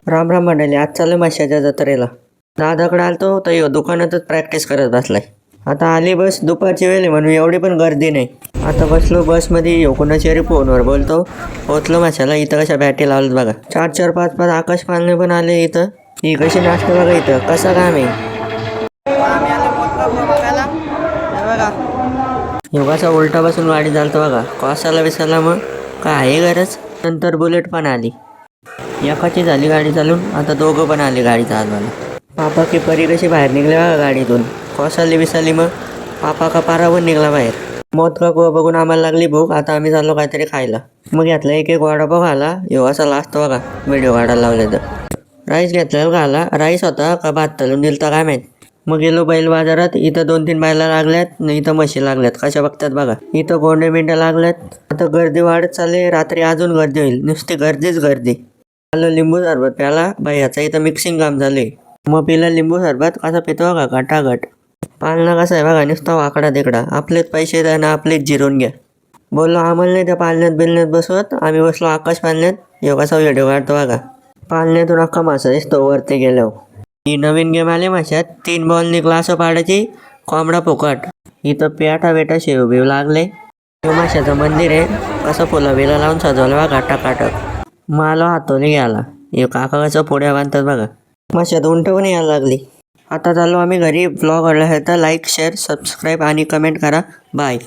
राम राम मंडळी, आज चालू माशाच्या जत्रेला. दादाकडे आलतो तर ह्यो दुकानातच प्रॅक्टिस करत बसलाय. आता आली बस, दुपारची वेळ आहे म्हणून एवढी पण गर्दी नाही. आता बसलो बसमध्ये, ह्यो कोणाची तरी फोनवर बोलतो. पोचलो माशाला. इथं कशा बॅटी लावल्यात बघा. 4-4, 5-5 आकाश पाळणे पण आले इथं. ही कशी नाचते बघा इथं. कसं काम आहे बघा. योगाचा उलटा बसून गाडी चालतो बघा. कसाला विसाला मग काय आहे गरज. नंतर बुलेट पण आली. एकाची झाली गाडी चालून, आता दोघं पण आले गाडी चालवायला. पापा की परी कशी बाहेर निघले बघा गाडीतून. कोसाली विसाली मग पापा का पारा पण निघला बाहेर. मोत का कुवा बघून आम्हाला लागली भूक. आता आम्ही चाललो काहीतरी खायला. मग घेतला एक वडापाव खाला. ह्यो असा लास्ट बघा व्हिडिओ काढायला लावले तर. राईस घेतलेला खाला. राईस होता का भात तळून दिलता काय माहीत. मग गेलो बैल बाजारात. इथं 2-3 बैला लागल्यात, इथं म्हशी लागल्यात. कशा बघतात बघा. इथं गोंडे मिंड्या लागल्यात. आता गर्दी वाढत चालली. रात्री अजून गर्दी होईल. नुसती गर्दीच गर्दी. आलो लिंबू सरबत प्याला. ह्याचा इथं मिक्सिंग काम झाले. मग पिला लिंबू सरबत. कसा पितो बघा घटाघट. पालना कसा आहे बघा, नुसता वाकडा तिकडा. आपलेच पैसे द्या ना आपलेच जिरून घ्या. बोललो आम्हाला नाही त्या पालण्यात बिलण्यात बसवत. आम्ही बसलो आकाश पालण्यात. ह्यो कसा व्हिडिओ काढतो बघा. पालण्यातून अख्खा मासा दिसतो वरती गेल्यावर. ही नवीन गेम आली माशात. 3 बॉलनी ग्लास पाडायची, कोंबडा फुकट. इथं पेटा बेटा शेव बिव लागले. ह्यो माशाचं मंदिर आहे. कसं फुलं बिला लावून सजवलं बघा टाकाटक. मला हातोली घ्यायला. हे काका कसं पुढ्या बांधतात बघा. माशात उंट पण यायला लागली. आता चाललो आम्ही घरी. ब्लॉग आवडला तर लाईक, शेअर, सबस्क्राईब आणि कमेंट करा. बाय.